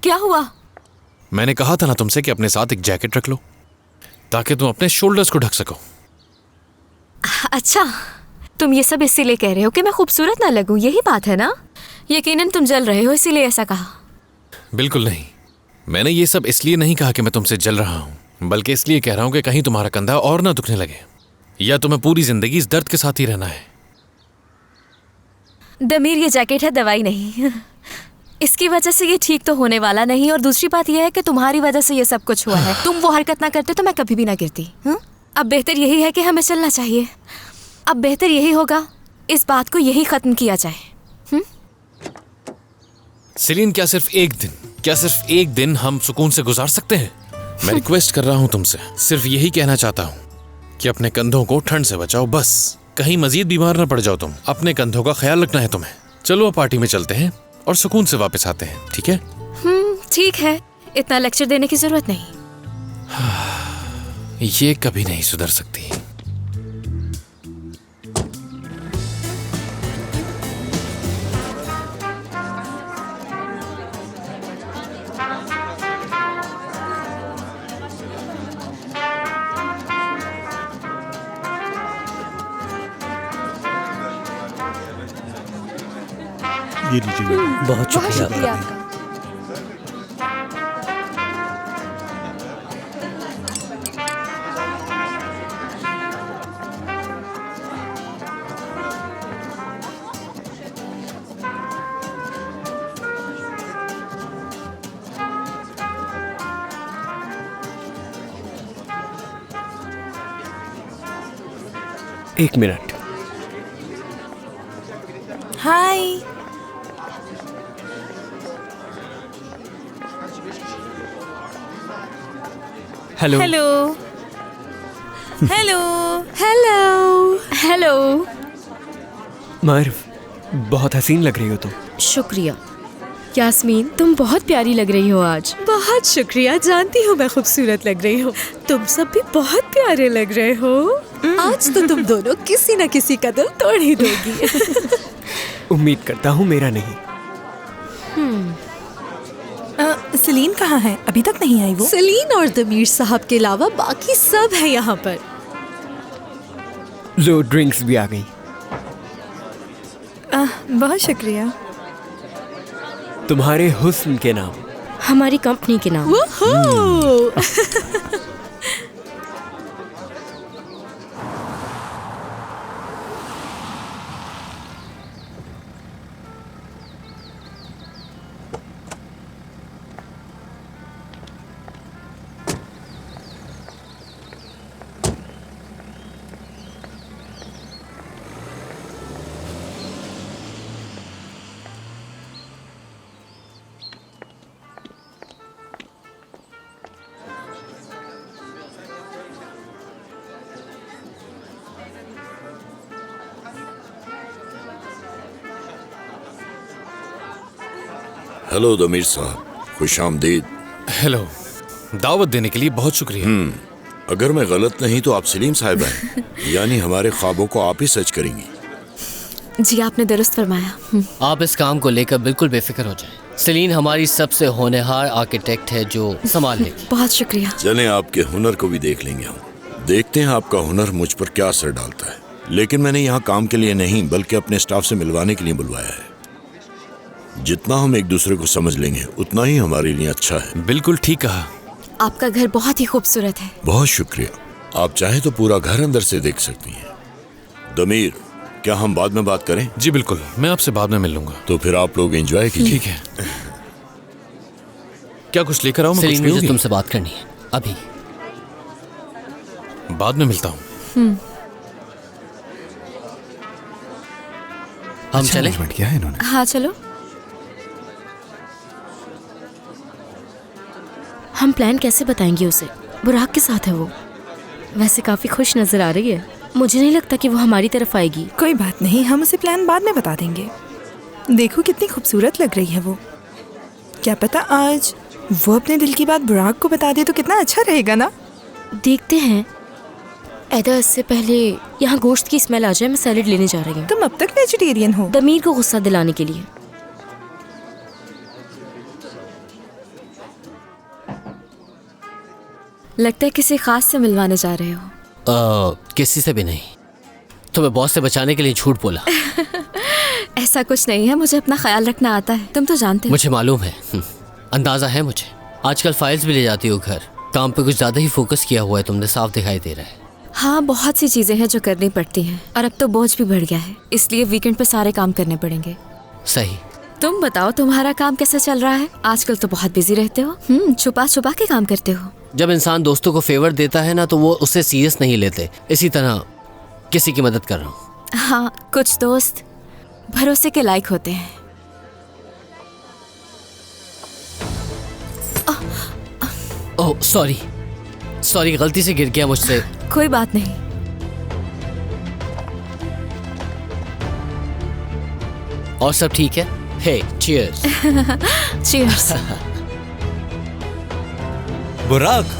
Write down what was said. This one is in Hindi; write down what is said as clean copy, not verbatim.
क्या हुआ? मैंने कहा था ना तुमसे कि अपने साथ एक जैकेट रख लो ताकि तुम अपने शोल्डर्स को ढक सको। अच्छा, तुम ये सब इसीलिए कह रहे हो कि मैं खूबसूरत ना लगूं, यही बात है ना? यकीनन तुम जल रहे हो इसीलिए ऐसा कहा। बिल्कुल नहीं, मैंने ये सब इसलिए नहीं कहा कि मैं तुमसे जल रहा हूं, बल्कि इसलिए कह रहा हूं कि कहीं तुम्हारा कंधा और ना दुखने लगे, या तुम्हें पूरी जिंदगी इस दर्द के साथ ही रहना है। दमीर, ये जैकेट है, दवाई नहीं। इसकी वजह से ये ठीक तो होने वाला नहीं, और दूसरी बात यह है कि तुम्हारी वजह से ये सब कुछ हुआ है। तुम वो हरकत ना करते तो मैं कभी भी ना गिरती। अब बेहतर यही है कि हमें चलना चाहिए। अब बेहतर यही होगा इस बात को यही खत्म किया जाए। सेलिन, क्या सिर्फ एक दिन हम सुकून से गुजार सकते हैं? मैं रिक्वेस्ट कर रहा हूं तुमसे, सिर्फ यही कहना चाहता हूं कि अपने कंधों को ठंड से बचाओ, बस। कहीं मजीद बीमार ना पड़ जाओ तुम। अपने कंधों का ख्याल रखना है तुम्हें। चलो अब पार्टी में चलते हैं और सुकून से वापस आते हैं, ठीक है? ठीक है, इतना लेक्चर देने की जरूरत नहीं। ये कभी नहीं सुधर सकती। ये लीजिए मैडम। बहुत शुक्रिया आपका। एक minute. Hi. Hello hello hello hello hello. Merve, बहुत हसीन लग रही हो तुम। शुक्रिया यास्मीन, तुम बहुत प्यारी लग रही हो आज। बहुत शुक्रिया, जानती हूँ मैं खूबसूरत लग रही हूँ। तुम सब भी बहुत प्यारे लग रहे हो। आज तो तुम दोनों किसी न किसी का दिल तोड़ ही दोगी। उम्मीद करता हूँ मेरा नहीं। सलीन कहाँ है? अभी तक नहीं आई वो? सलीन और दमीर साहब के अलावा बाकी सब है यहाँ पर। लो, ड्रिंक्स भी आ गई। बहुत शुक्रिया। तुम्हारे हुस्न के नाम। हमारी कंपनी के नाम। वो हेलो दमीर साहब, खुश आमदीद। हेलो, दावत देने के लिए बहुत शुक्रिया। अगर मैं गलत नहीं तो आप सलीम साहिबा हैं, यानी हमारे ख्वाबों को आप ही सच करेंगी। जी, आपने दुरुस्त फरमाया। आप इस काम को लेकर बिल्कुल बेफिक्र हो जाएं। सलीन हमारी सबसे होनहार आर्किटेक्ट है जो संभाल लेगी। बहुत शुक्रिया। चलें, आपके हुनर को भी देख लेंगे हम। देखते हैं आपका हुनर मुझ पर क्या असर डालता है। लेकिन मैंने यहाँ काम के लिए नहीं बल्कि अपने स्टाफ से मिलवाने के लिए बुलवाया है। जितना हम एक दूसरे को समझ लेंगे उतना ही हमारे लिए अच्छा है। बिल्कुल ठीक कहा। आपका घर बहुत ही खूबसूरत है। बहुत शुक्रिया। आप चाहे तो पूरा घर अंदर से देख सकती हैं। दमीर, क्या हम बाद में बात करें? जी बिल्कुल, मैं आपसे बाद में मिल लूंगा। तो फिर आप लोग एंजॉय कीजिए। ठीक है। क्या कुछ लेकर आओ? सलीन, मुझे तुमसे बात करनी है अभी। बाद में मिलता हूँ। हम चले? किया है इन्होंने। हाँ चलो। हम प्लान कैसे बताएंगे उसे? बुराक के साथ है वो। वैसे काफी खुश नजर आ रही है। मुझे नहीं लगता कि वो हमारी तरफ आएगी। कोई बात नहीं, हम उसे प्लान बाद में बता देंगे। देखो कितनी खूबसूरत लग रही है वो। क्या पता आज वो अपने दिल की बात बुराक को बता दे तो कितना अच्छा रहेगा ना। देखते हैं। ऐदा, इससे पहले यहाँ गोश्त की स्मेल आ जाए, मैं सैलेड लेने जा रही हूँ। तुम अब तक वेजिटेरियन हो? दमीर को गुस्सा दिलाने के लिए। लगता है किसी खास से मिलवाने जा रहे हो। किसी से भी नहीं, तुम्हें बॉस से बचाने के लिए झूठ बोला। ऐसा कुछ नहीं है, मुझे अपना ख्याल रखना आता है, तुम तो जानते हो। मुझे मालूम है, अंदाजा है मुझे। आजकल फाइल्स भी ले जाती हो घर, काम पे कुछ ज्यादा ही फोकस किया हुआ है तुमने, साफ दिखाई दे रहा है। हाँ, बहुत सी चीजें हैं जो करनी पड़ती हैं और अब तो बोझ भी बढ़ गया है, इसलिए वीकेंड पे सारे काम करने पड़ेंगे। सही। तुम बताओ, तुम्हारा काम कैसा चल रहा है? आजकल तो बहुत बिजी रहते हो। छुपा छुपा के काम करते हो। जब इंसान दोस्तों को फेवर देता है ना, तो वो उससे सीरियस नहीं लेते। इसी तरह किसी की मदद कर रहा हूँ। हाँ, कुछ दोस्त भरोसे के लायक होते हैं। ओह सॉरी, गलती से गिर गया मुझसे। कोई बात नहीं। और सब ठीक है? हे, चीयर्स। चीयर्स। बुराक,